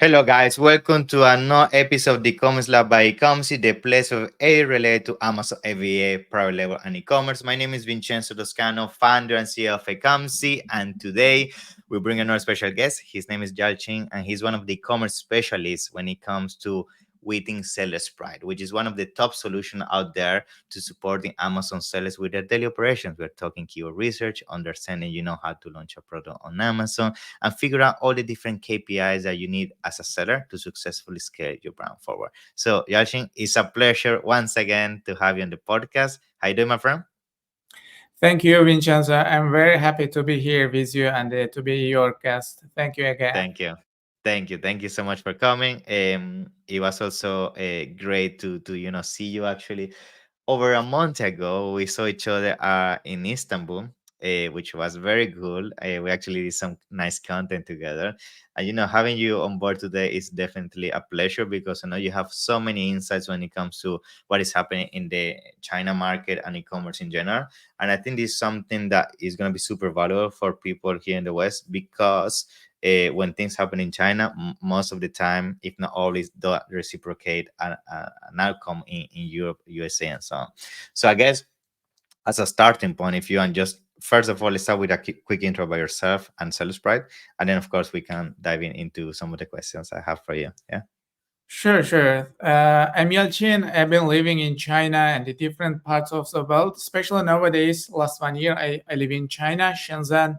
Hello, guys. Welcome to another episode of the e-commerce lab by Ecomcy, the place of a related to Amazon FBA, private label, and e-commerce. My name is Vincenzo Toscano, founder and CEO of Ecomcy, and today we bring another special guest. His name is Yalchin, and he's one of the e-commerce specialists when it comes to waiting sellers pride, which is one of the top solutions out there to supporting Amazon sellers with their daily operations. We're talking keyword research, understanding how to launch a product on Amazon, and figure out all the different KPIs that you need as a seller to successfully scale your brand forward. So, Yashin, it's a pleasure once again to have you on the podcast. How you doing, my friend? Thank you, Vincenzo. I'm very happy to be here with you and to be your guest. Thank you again. Thank you. Thank you so much for coming. It was also great to see you actually. Over a month ago, we saw each other in Istanbul, which was very cool. We actually did some nice content together. And having you on board today is definitely a pleasure because I know you have so many insights when it comes to what is happening in the China market and e-commerce in general. And I think this is something that is going to be super valuable for people here in the West because when things happen in China, most of the time, if not always, don't reciprocate an outcome in Europe, USA, and so on. So I guess as a starting point, if you and just first of all, let's start with a quick intro about yourself and Sales Pride, and then of course we can dive into some of the questions I have for you. Yeah. Sure. I'm Yalchin. I've been living in China and the different parts of the world, especially nowadays. Last 1 year, I live in China, Shenzhen,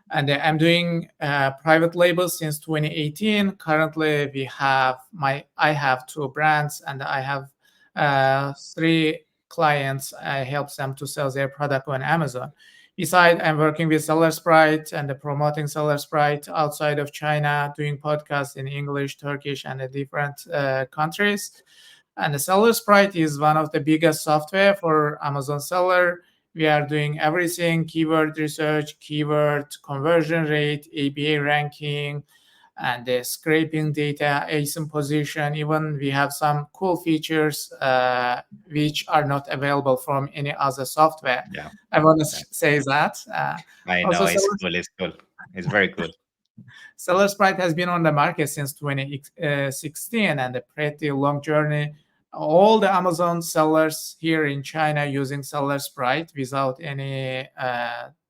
and I'm doing private labels since 2018. Currently, I have two brands, and I have three clients. I help them to sell their product on Amazon. Besides, I'm working with Seller Sprite and promoting Seller Sprite outside of China, doing podcasts in English, Turkish, and different countries. And the Seller Sprite is one of the biggest software for Amazon seller. We are doing everything: keyword research, keyword conversion rate, ABA ranking, and the scraping data, ASIN position. Even we have some cool features which are not available from any other software. Yeah. I want to Yeah. say that. I know Also, it's cool. It's cool. It's very cool. Seller Sprite has been on the market since 2016 and a pretty long journey. All the Amazon sellers here in China using Seller Sprite without any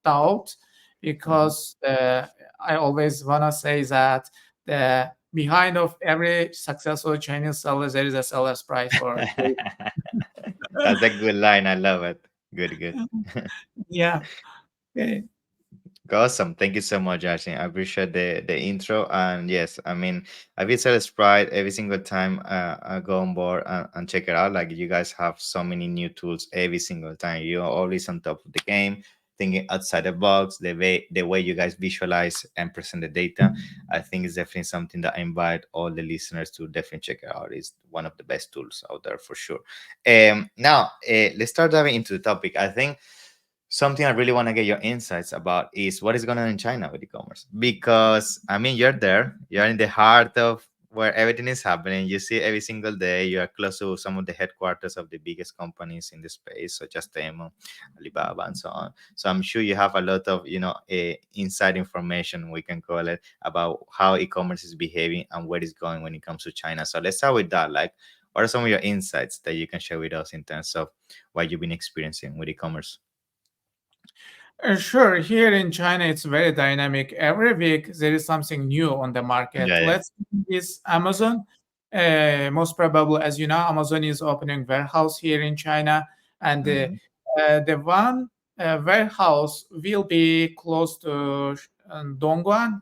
doubt, Mhm. because I always want to say that the behind of every successful Chinese seller there is a Seller Sprite for. That's a good line. I love it. Good, good. Yeah. Okay. Awesome. Thank you so much, Ashley. I appreciate the intro. And yes, I mean, I visit Sprite every single time I go on board and check it out. Like you guys have so many new tools every single time. You're always on top of the game, thinking outside the box, the way you guys visualize and present the data. I think is definitely something that I invite all the listeners to definitely check it out. It's one of the best tools out there for sure. Now, let's start diving into the topic. I think something I really want to get your insights about is what is going on in China with e-commerce. Because I mean, you're there, you're in the heart of where everything is happening. You see every single day. You are close to some of the headquarters of the biggest companies in the space, such as Temu, Alibaba, and so on. So I'm sure you have a lot of inside information, we can call it, about how e-commerce is behaving and where it's going when it comes to China. So let's start with that. Like, what are some of your insights that you can share with us in terms of what you've been experiencing with e-commerce? Sure. Here in China, it's very dynamic. Every week, there is something new on the market. Yeah, yeah. Let's is Amazon. Most probably, as you know, Amazon is opening warehouse here in China, and Mhm. the one warehouse will be close to Dongguan.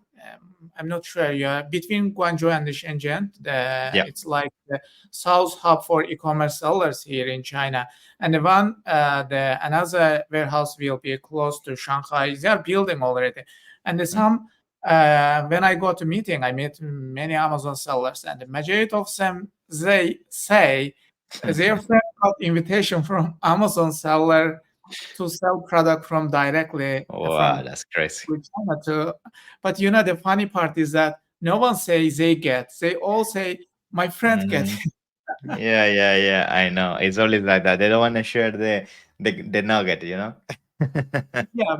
I'm not sure. Yeah, between Guangzhou and Shenzhen, Yeah. it's like the south hub for e-commerce sellers here in China. And the another warehouse will be close to Shanghai. They are building already. And Mm. when I go to meeting, I meet many Amazon sellers, and the majority of them they say their friend got invitation from Amazon seller to sell product from directly Wow, from that's crazy. China to. But the funny part is that no one says they get. They all say my friend get. Mhm. Yeah, yeah, yeah. I know. It's always like that. They don't want to share the nugget, you know? Yeah,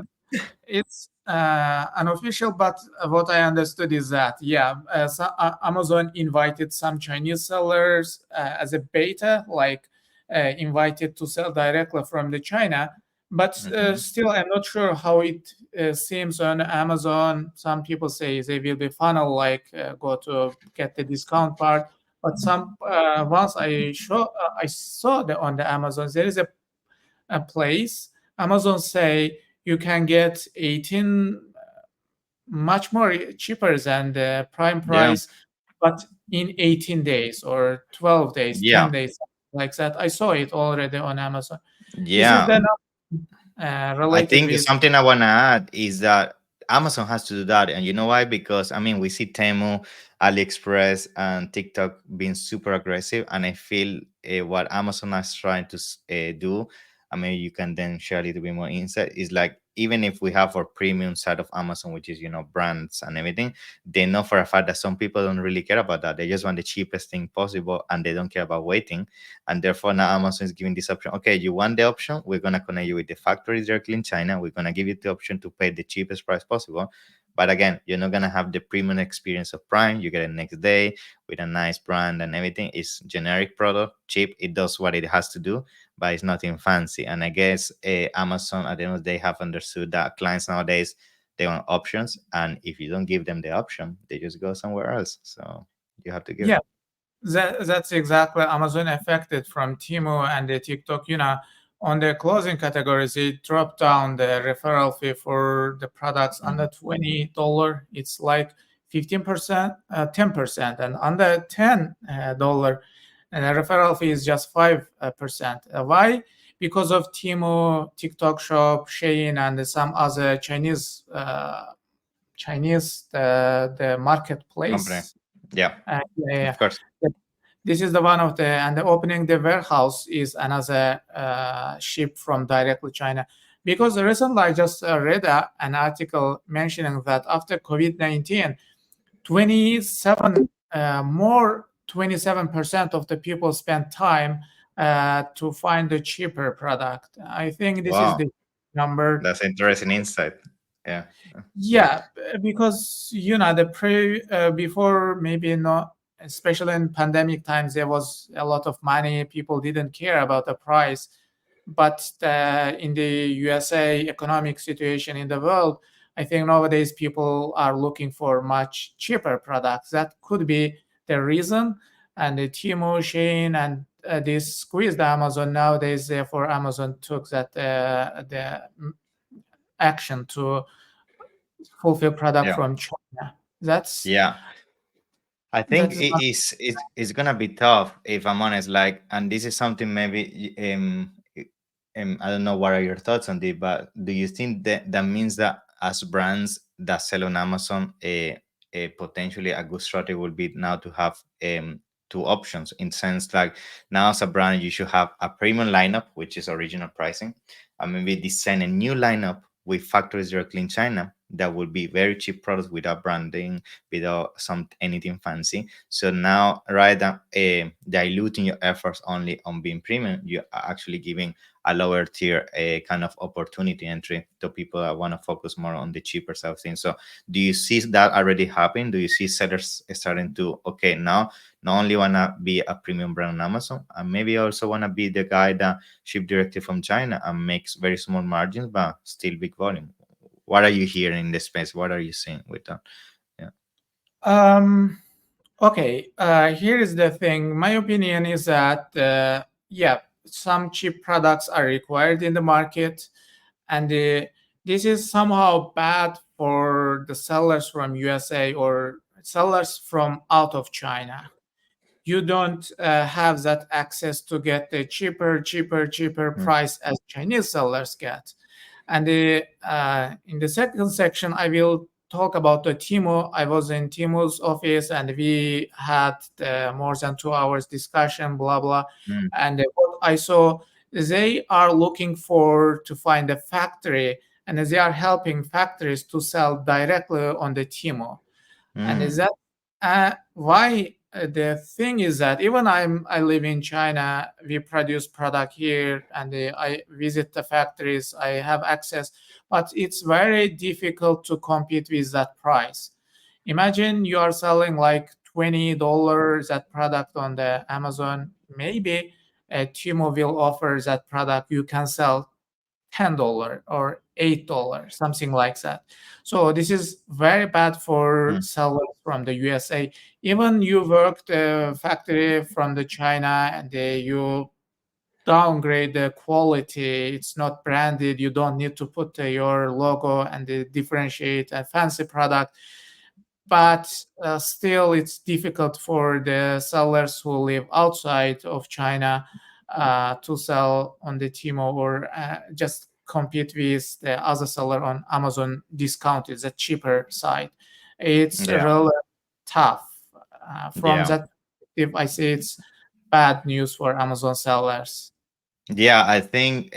it's unofficial, but what I understood is that, yeah, Amazon invited some Chinese sellers as a beta, like invited to sell directly from the China. But Hmm. still, I'm not sure how it seems on Amazon. Some people say they will be funnel, like go to get the discount part. But some once I saw on the Amazon, there is a place. Amazon say you can get 18 much more cheaper than the prime Yeah, price, but in 18 days or 12 days, yeah, 10 days, like that. I saw it already on Amazon. This is yeah. the I related think with. something I want to add is that Amazon has to do that. And you know why? Because I mean, we see Temu, AliExpress, and TikTok being super aggressive. And I feel what Amazon is trying to do, I mean, you can then share a little bit more insight, is like, even if we have our premium side of Amazon, which is, brands and everything, they know for a fact that some people don't really care about that. They just want the cheapest thing possible and they don't care about waiting. And therefore now Amazon is giving this option. Okay, you want the option, we're going to connect you with the factories directly in China, we're going to give you the option to pay the cheapest price possible. But again, you're not going to have the premium experience of Prime. You get it next day with a nice brand and everything. It's generic product, cheap, it does what it has to do, but it's nothing fancy. And I guess Amazon at the end of the day have understood that clients nowadays, they want options, and if you don't give them the option, they just go somewhere else. So you have to give Yeah, it. that's exactly Amazon affected from Temu and the TikTok. On the clothing categories, it dropped down the referral fee for the products under Mhm. $20. It's like 15%, 10%, and under $10, and the referral fee is just 5%. Why? Because of Temu, TikTok Shop, Shein, and some other Chinese the Company. marketplace. Yeah, Yeah, yeah. of course. Yeah. This is the one of the, and the opening the warehouse is another ship from directly China. Because recently I just read an article mentioning that after COVID-19, 27 more 27% of the people spend time to find a cheaper product. I think this is Wow, the number. that's interesting insight. Yeah. Yeah, because the before, maybe not, especially in pandemic times, there was a lot of money. People didn't care about the price, but in the USA economic situation in the world, I think nowadays people are looking for much cheaper products. That could be the reason. And the Temu, Shein, and this squeezed Amazon nowadays. Therefore, Amazon took that the action to fulfill product Yeah. from China. That's Yeah. I think that is it not. is it's gonna be tough if I'm honest. Like, and this is something maybe I don't know what are your thoughts on this, but do you think that that means that as brands that sell on Amazon, potentially a good strategy would be now to have two options, in sense like, now as a brand you should have a premium lineup, which is original pricing, and maybe design a new lineup with factories directly in China that would be very cheap products without branding, without some anything fancy. So now, rather than diluting your efforts only on being premium, you are actually giving a lower tier a kind of opportunity entry to people that want to focus more on the cheaper side of things. So do you see that already happen? Do you see sellers starting to, okay, now not only want to be a premium brand on Amazon, and maybe also want to be the guy that ship directly from China and makes very small margins but still big volume? What are you hearing in the space? What are you seeing with that? Yeah. um okay, here is the thing. My opinion is that yeah, some cheap products are required in the market, and this is somehow bad for the sellers from USA or sellers from out of China. You don't have that access to get the cheaper Mm, price as Chinese sellers get. And in the second section, I will talk about the Timo. I was in Timo's office and we had more than 2 hours discussion, blah blah. mm, And what I saw, they are looking for to find a factory, and they are helping factories to sell directly on the Timo. And is mm, that why? the thing is that even I live in China, we produce product here, and I visit the factories, I have access, but it's very difficult to compete with that price. Imagine you are selling like $20 that product on the Amazon. Maybe Timo will offer that product you can sell $10 or $8, something like that. So this is very bad for Mm. sellers from the USA. Even you work the factory from the China, and you downgrade the quality. It's not branded. You don't need to put your logo and differentiate a fancy product. But still, it's difficult for the sellers who live outside of China to sell on the Timo, or just compete with the other seller on Amazon discount. Is a cheaper side. It's Yeah, really tough. From yeah. that perspective, I say it's bad news for Amazon sellers. Yeah, I think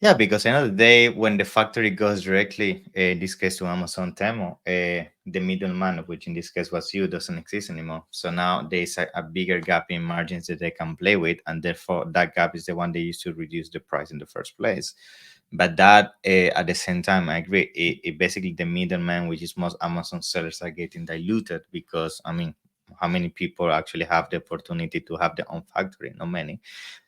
yeah, because end of the day, when the factory goes directly, in this case to Amazon Temo, the middleman, which in this case was you, doesn't exist anymore. So now there's a bigger gap in margins that they can play with, and therefore that gap is the one they use to reduce the price in the first place. But that, at the same time, I agree. It basically the middleman, which is most Amazon sellers, are getting diluted because I mean, how many people actually have the opportunity to have their own factory? Not many.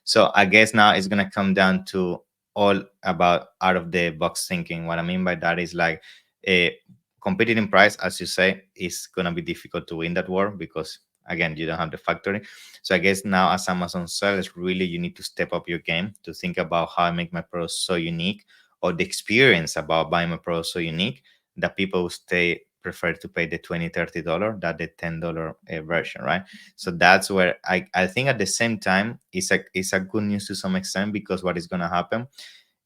So I guess now it's gonna come down to all about out of the box thinking. What I mean by that is like a competing in price, as you say, is gonna be difficult to win that war because again you don't have the factory. So I guess now as Amazon sellers, really you need to step up your game to think about how I make my product so unique, or the experience about buying my product so unique that people will stay prefer to pay the $20-$30 than the $10 version, right? So that's where I think at the same time it's a good news to some extent because what is gonna happen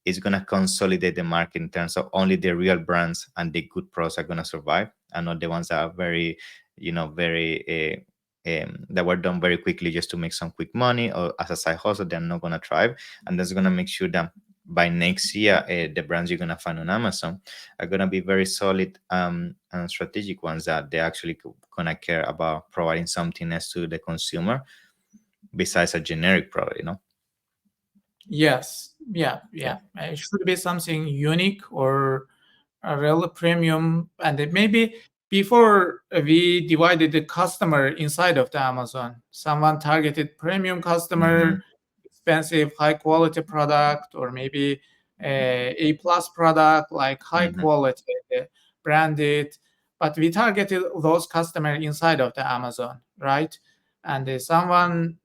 is gonna consolidate the market in terms of only the real brands and the good products are gonna survive, and not the ones that are very, very that were done very quickly just to make some quick money or as a side hustle. They're not gonna thrive, and that's gonna make sure that by next year, the brands you're gonna find on Amazon are gonna be very solid and strategic ones that they actually gonna care about providing something else to the consumer besides a generic product. Yes, yeah, Yeah. yeah. It should be something unique or a real premium. And then maybe before we divided the customer inside of the Amazon, someone targeted premium Mm-hmm. customer, expensive, high quality product, or maybe a plus product like high Mm-hmm. quality, branded. But we targeted those customer inside of the Amazon, right? And someone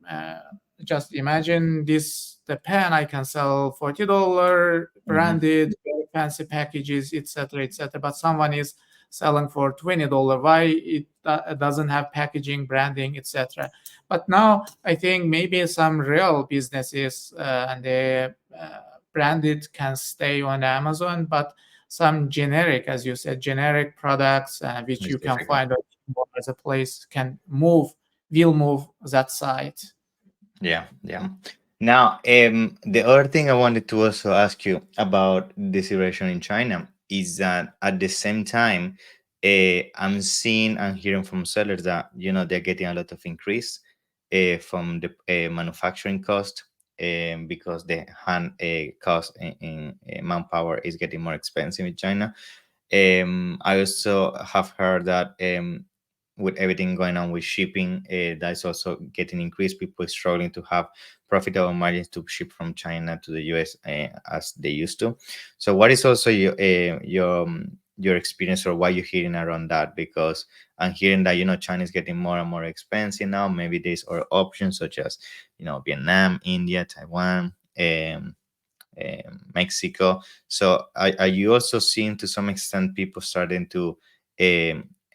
just imagine this the pen I can sell $40 Mm-hmm. branded, very fancy packages, etc., etc. But someone is selling for $20. Why it doesn't have packaging, branding, etc. But now I think maybe some real businesses and the branded can stay on Amazon, but some generic, as you said, generic products which It's you can difficult. find on as a place can move, will move that site. Yeah, yeah. Now, the other thing I wanted to also ask you about the situation in China is that at the same time, I'm seeing and hearing from sellers that they're getting a lot of increase from the manufacturing cost, because the hand cost in manpower is getting more expensive in China. I also have heard that with everything going on with shipping, that's also getting increased. People struggling to have profitable margins to ship from China to the US as they used to. So, what is also your experience, or what you're hearing around that? Because I'm hearing that China is getting more and more expensive now. Maybe there's other options such as Vietnam, India, Taiwan. Mexico. So are you also seeing to some extent people starting to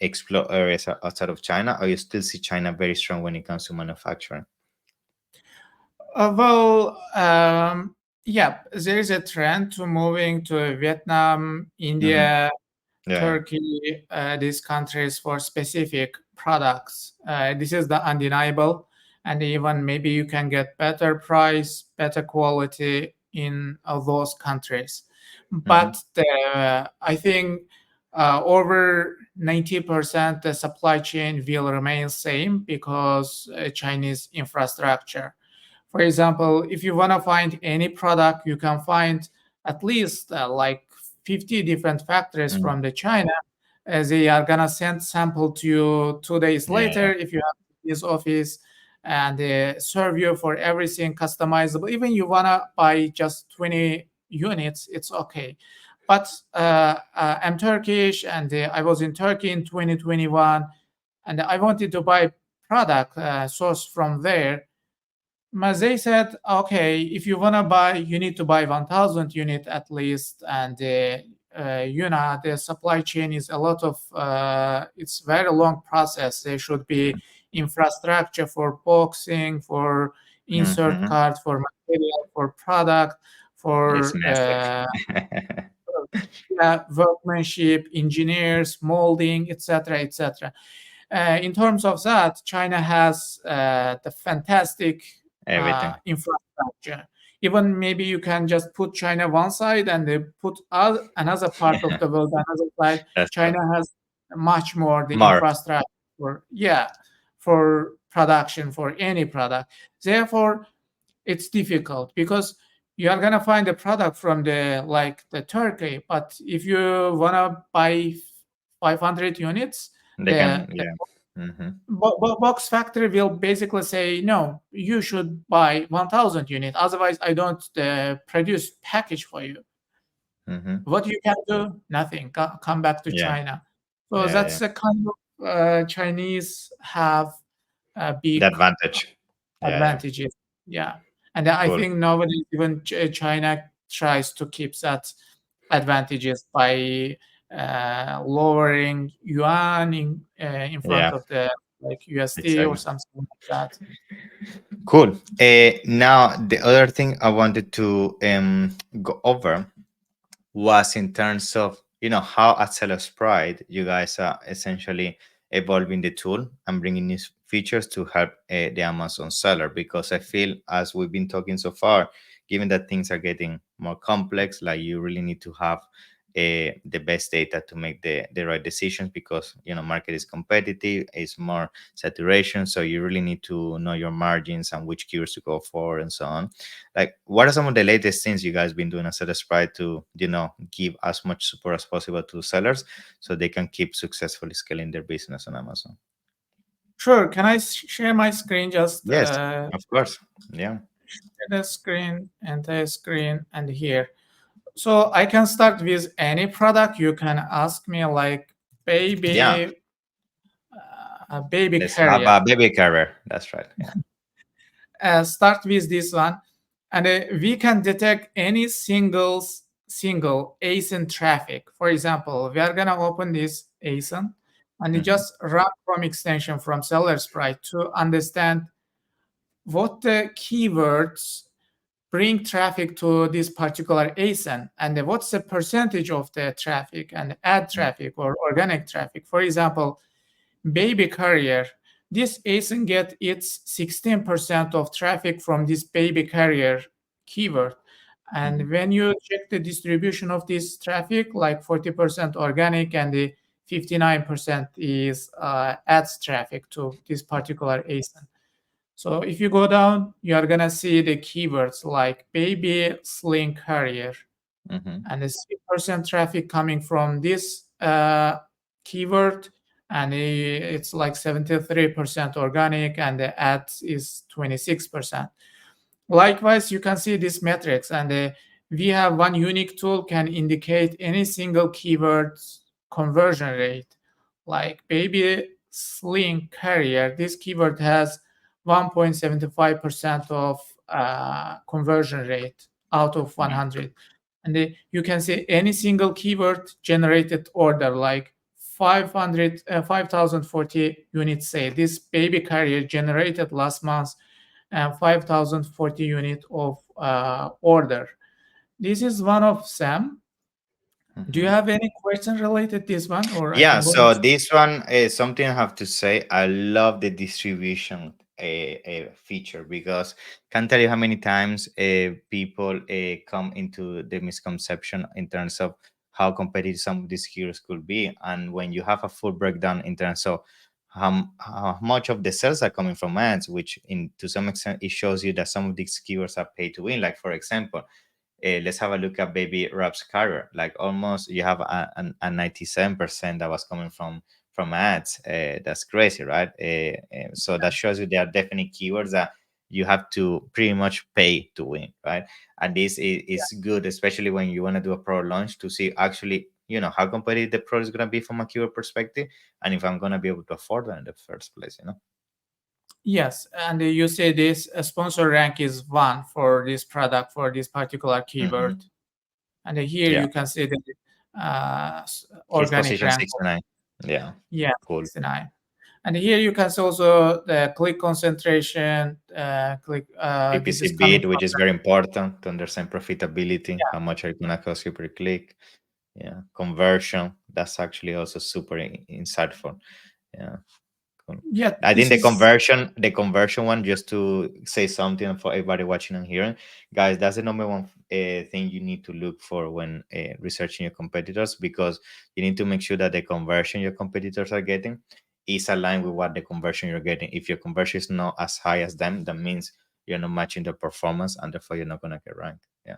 explore areas outside of China, or you still see China very strong when it comes to manufacturing? Yeah, there is a trend to moving to Vietnam, Hmm. India, Yeah, Turkey, these countries for specific products. This is the undeniable, and even maybe you can get better price, better quality in those countries. yeah. Hmm. But I think over 90% the supply chain will remain same because Chinese infrastructure. For example, if you want to find any product, you can find at least like 50 different factories Mm. from the China. As they are gonna send sample to you 2 days Yeah, yeah. later if you have this office, and they serve you for everything customizable. Even you wanna buy just 20 units, it's okay. But I'm Turkish, and I was in Turkey in 2021, and I wanted to buy product sourced from there. But they said, okay, if you wanna buy, you need to buy 1,000 unit at least, and the supply chain is a lot of. It's very long process. There should be infrastructure for boxing, for insert Hmm. cards, for material, for product, It's for massive. yeah, workmanship, engineers, molding, etc., etc. In terms of that, China has the fantastic Everything. infrastructure. Even maybe you can just put China one side and they put another part of the world another side. That's true. China has much more the More. infrastructure for, yeah, for production for any product. Therefore, it's difficult because you are gonna find a product from the like the Turkey, but if you wanna buy 500 units, They the can, yeah. Hmm. box factory will basically say no, you should buy 1,000 units, otherwise I don't produce package for you. Hmm. What you can do? Nothing. Come back to Yeah, China. So yeah, yeah. that's a kind of Chinese have a The big advantage. Yeah, yeah. advantages. Yeah. And I Cool. think nowadays even China tries to keep that advantages by lowering yuan in front Yeah. of the like USD or Exactly. something like that. Cool. Now the other thing I wanted to go over was in terms of, how at Seller's Pride you guys are essentially evolving the tool and bringing new features to help the Amazon seller, because I feel, as we've been talking so far, given that things are getting more complex, like you really need to have the best data to make the right decisions, because market is competitive, it's more saturation, so you really need to know your margins and which keywords to go for and so on. Like, what are some of the latest things you guys been doing at Sellers Pride to give as much support as possible to sellers so they can keep successfully scaling their business on Amazon? Sure. Can I share my screen? Just Yes, of course. Yeah. share the screen, entire screen, and here. So I can start with any product. You can ask me like Yeah, baby, a baby let's have carrier. a baby carrier. That's right. Yeah. Start with this one, and we can detect any single ASIN traffic. For example, we are gonna open this ASIN and you Hmm. just run from extension from seller sprite to understand what the keywords bring traffic to this particular ASIN, and what's the percentage of the traffic and ad traffic or organic traffic. For example, baby carrier, this ASIN get its 16% of traffic from this baby carrier keyword. Hmm. And when you check the distribution of this traffic, like 40% organic and the 59% is ads traffic to this particular ASIN. So if you go down, you are gonna see the keywords like baby sling carrier, Hmm. and the 6% traffic coming from this keyword, and it's like 73% organic, and the ads is 26%. Likewise, you can see this metrics, and we have one unique tool can indicate any single keyword's conversion rate. Like baby sling carrier, this keyword has 1.75% of conversion rate out of Yeah. 100. And you can see any single keyword generated order like 5040 units. Say this baby carrier generated last month 5040 unit of order. This is one of them. Do you Hmm. have any question related this one, or I Yeah, can go so next? this one is something I have to say. I love the distribution a feature, because can't tell you how many times people come into the misconception in terms of how competitive some of these keywords could be. And when you have a full breakdown in terms of how much of the sales are coming from ads, which in to some extent it shows you that some of these keywords are pay to win. Like for example, let's have a look at baby Rap's career. Like almost you have a 97% that was coming from ads. That's crazy, right? So that shows you there are definitely keywords that you have to pretty much pay to win, right? And this is good, especially when you want to do a pro launch, to see actually, how competitive the product is going to be from a keyword perspective, and if I'm going to be able to afford that in the first place. Yes, and you say this sponsor rank is one for this product for this particular keyword, Hmm. and here Yeah, you can see the his organic position rank. 69. Yeah, Yeah, cool. 69. And here you can see also the click concentration, click, this is PPC coming bid, which from is the, very important to understand profitability, yeah, how much are you gonna cost you per click. Yeah, conversion. That's actually also super insightful. Yeah, cool. yeah, I think this is, the conversion one, just to say something for everybody watching and hearing, guys, that's the number one thing you need to look for when researching your competitors, because you need to make sure that the conversion your competitors are getting is aligned with what the conversion you're getting. If your conversion is not as high as them, that means you're not matching the performance, and therefore you're not gonna get ranked. Yeah,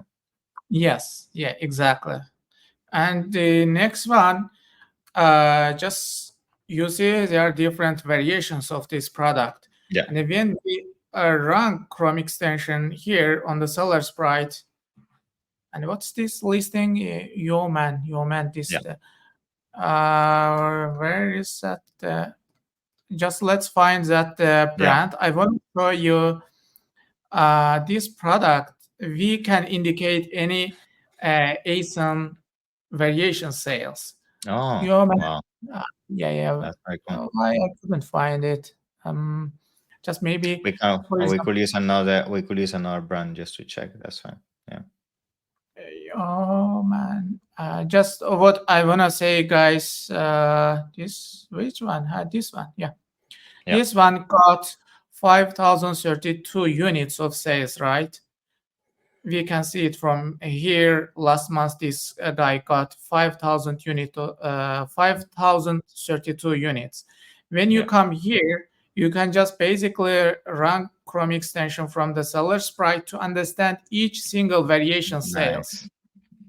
yes, yeah, exactly. And the next one, just you see there are different variations of this product. yeah, And when we run Chrome extension here on the seller sprite, and what's this listing? Yeoman, yeah, where is that? Just let's find that yeah. brand. I want to show you this product. We can indicate any ASIN variation sales. Oh, Yeoman, wow, yeah, yeah. that's very cool. I couldn't find it. Um, just maybe, We can, for or we example, could use another. We could use another brand just to check. That's fine. Yeah, oh man, just what I wanna say, guys. This which one? This one, yeah. yeah, This one got 5,032 units of sales, right? We can see it from here. Last month, this guy got 5,032 units. When you yeah. come here, you can just basically run Chrome extension from the seller sprite to understand each single variation sales. Nice.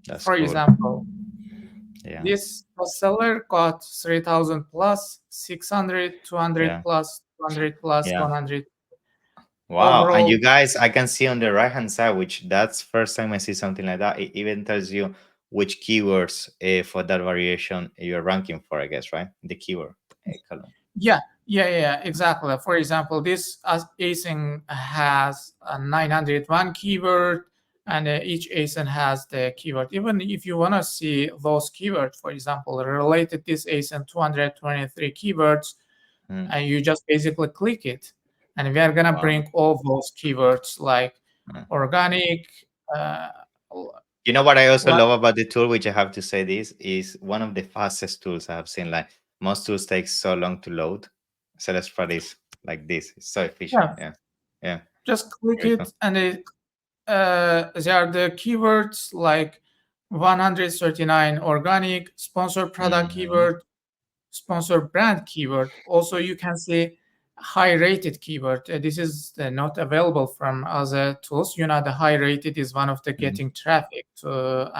That's For cool. example, Yeah. this seller got 3,000 plus, 600, 200 Yeah. plus, 200 plus, Yeah. 100. Wow. And Overall, you guys, I can see on the right hand side, which that's first time I see something like that. It even tells you which keywords for that variation you're ranking for, I guess, right? The keyword column. yeah, yeah, exactly. For example, this ASIN has a 901 keyword, and each ASIN has the keyword. Even if you want to see those keywords, for example, related this ASIN 223 keywords, Mm, and you just basically click it, and we are gonna wow. bring all those keywords like Mm. organic, uh, You know what I also what? love about the tool, which I have to say this is one of the fastest tools I have seen. Like most tools take so long to load. So let's try this like this. It's so efficient. Yeah, Yeah. Yeah. just click Very cool. it, and there are the keywords like 139 organic, sponsor product Hmm. keyword, sponsor brand keyword. Also, you can see high rated keyword. This is not available from other tools. You know, the high rated is one of the Hmm. getting traffic to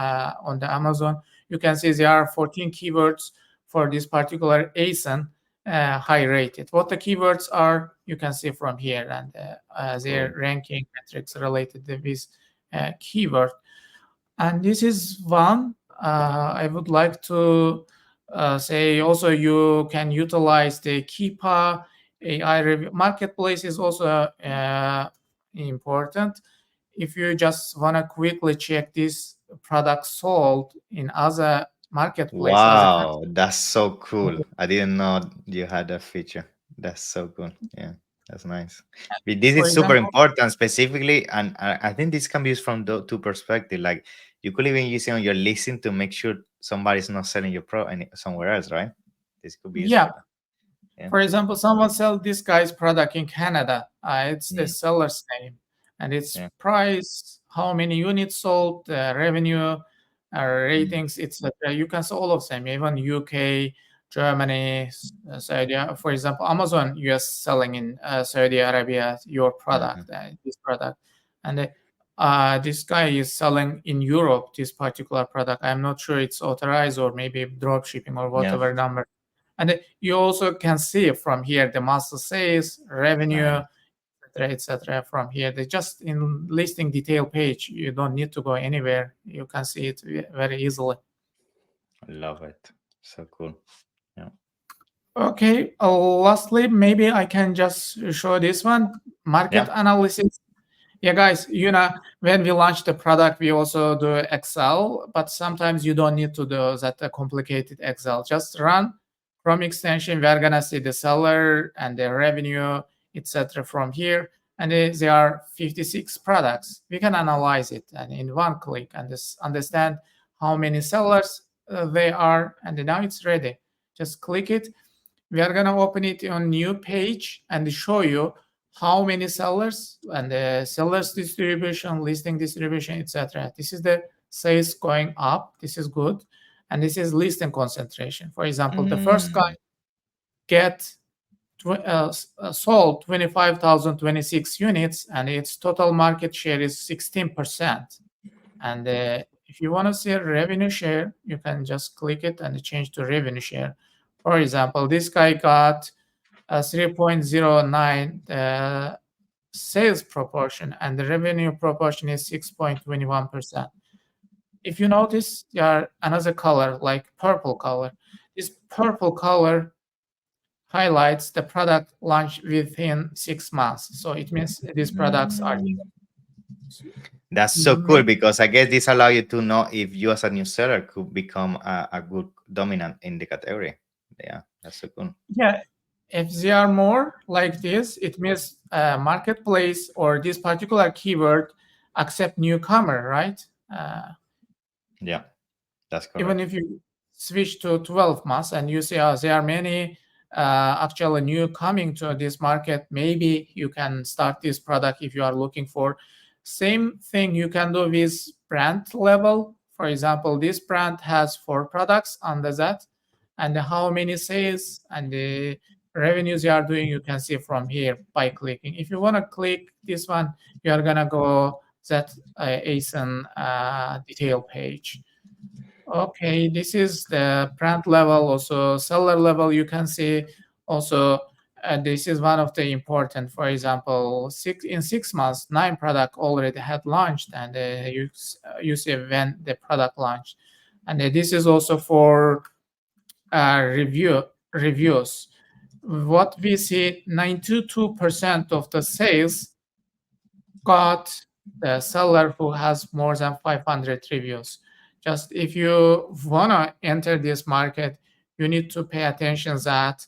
on the Amazon. You can see there are 14 keywords for this particular ASIN high rated. What the keywords are, you can see from here, and Cool. their ranking metrics related to this keyword. And this is one I would like to say also you can utilize the Keepa AI review. Marketplace is also important. If you just want to quickly check this product sold in other marketplace as a Wow, that's so cool. I didn't know you had that feature. That's so cool. Yeah, that's nice. But this for is super example, important specifically, and I think this can be used from the two perspective. Like you could even use it on your listing to make sure somebody's not selling your pro somewhere else, right? This could be used yeah. for that. Yeah. For example, someone sell this guy's product in Canada. It's the Mm, seller's name and its yeah. price, how many units sold, revenue, Mm. ratings, etc. You can see all of them, even UK, Germany, Saudi. For example, Amazon US selling in Saudi Arabia your Mhm. product, this product, and this guy is selling in Europe this particular product. I'm not sure it's authorized or maybe drop shipping or Yeah. whatever number. And you also can see from here the master sales, revenue, Nice. etc. From here, they just in listing detail page. You don't need to go anywhere. You can see it very easily. I love it. So cool. Yeah. Okay, lastly, maybe I can just show this one, market Yeah. analysis. Yeah, guys, when we launch the product, we also do Excel, but sometimes you don't need to do that complicated Excel. Just run Chrome extension. We're gonna see the seller and the revenue, etc. from here. And there are 56 products. We can analyze it and in one click and just understand how many sellers they are. And now it's ready. Just click it. We are gonna open it on new page and show you how many sellers and the sellers distribution, listing distribution, etc. This is the sales going up. This is good, and this is listing concentration. For example, the first guy Mm. get sold 25,026 units, and its total market share is 16%. And if you want to see a revenue share, you can just click it and change to revenue share. For example, this guy got 3.09 sales proportion, and the revenue proportion is 6.21%. If you notice, there are another color like purple color. This purple color highlights the product launched within 6 months. So it means these products are Mm. That's so cool maybe, because I guess this allow you to know if you as a new seller could become a good dominant in the category. Yeah, that's so cool. yeah. If they are more like this, it means marketplace or this particular keyword accept newcomer, right? Yeah, that's Even correct. if you switch to 12 months and you see there are many actually new coming to this market, maybe you can start this product if you are looking for. Same thing you can do with brand level. For example, this brand has 4 products under that, and how many sales and the revenues you are doing, you can see from here by clicking. If you want to click this one, you are gonna go that ASIN detail page. Okay, this is the brand level, also seller level. You can see also this is one of the important. For example, in 6 months, 9 product already had launched, and you see when the product launched, and this is also for reviews. What we see, 92% of the sales got the seller who has more than 500 reviews. Just if you want to enter this market, you need to pay attention that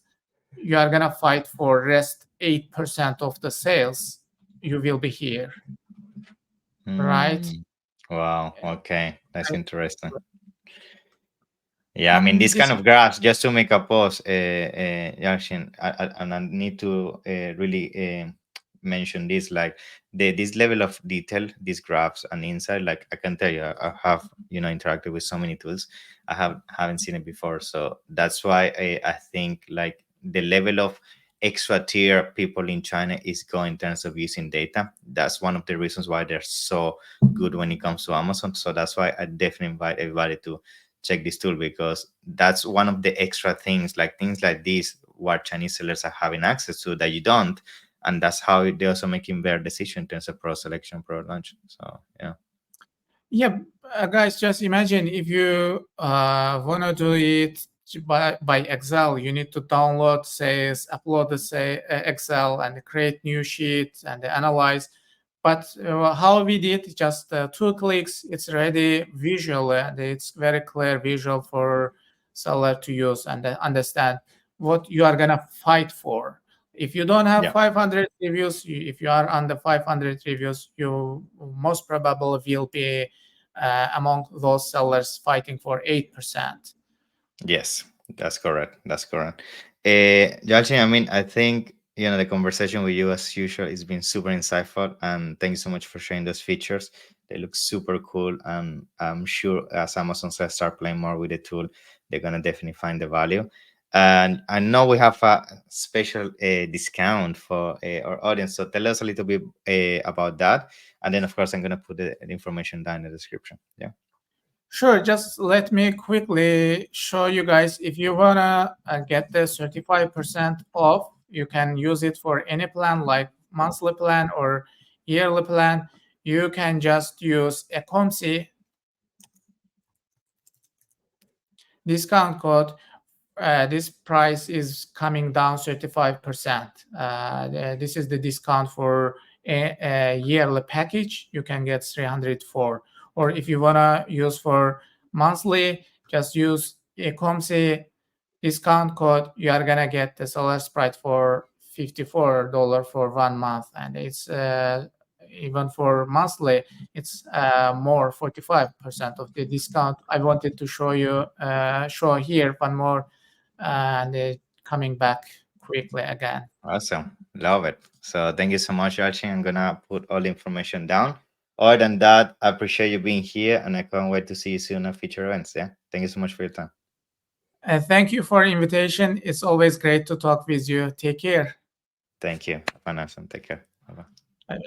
you are going to fight for rest 8% of the sales. You will be here, right? Mm. Wow. Okay, that's Right. interesting. Yeah, I mean, And this kind this, of graphs, just to make a pause, Yakshin, and I need to really mention this, like this level of detail, these graphs and insight, like I can tell you, I have, interacted with so many tools. Haven't seen it before. So that's why I think like the level of extra tier people in China is going in terms of using data. That's one of the reasons why they're so good when it comes to Amazon. So that's why I definitely invite everybody to check this tool because that's one of the extra things like this what Chinese sellers are having access to that you don't, and that's how they also making their decision in terms of pro selection, pro launch. So yeah, yeah, guys, just imagine if you want to do it by Excel, you need to download, upload the Excel and create new sheets and analyze. But how we did, just 2 clicks, it's ready visually, and it's very clear visual for seller to use and understand what you are gonna fight for. If you don't have yeah. 500 reviews, if you are under 500 reviews, you most probably will be among those sellers fighting for 8%. Yes, that's correct. That's correct. Yalchin, I mean, I think the conversation with you as usual has been super insightful, and thank you so much for sharing those features. They look super cool, and I'm sure as Amazon says start playing more with the tool, they're gonna definitely find the value. And I know we have a special discount for our audience, so tell us a little bit about that, and then of course I'm gonna put the information down in the description. Yeah. Sure, just let me quickly show you guys. If you wanna get the 35% off, you can use it for any plan like monthly plan or yearly plan. You can just use Ecomcy discount code. This price is coming down 35%. This is the discount for a yearly package. You can get 304. Or if you wanna use for monthly, just use Ecomcy discount code. You are gonna get the seller spread for $54 for 1 month, and it's even for monthly, it's more 45% of the discount. I wanted to show here one more, and coming back quickly again. Awesome. Love it. So thank you so much, Yalchin. I'm gonna put all the information down. Other than that, I appreciate you being here, and I can't wait to see you soon at future events. Yeah. Thank you so much for your time. Thank you for invitation. It's always great to talk with you. Take care. Thank you. Have a nice one. Take care. Bye-bye. Bye.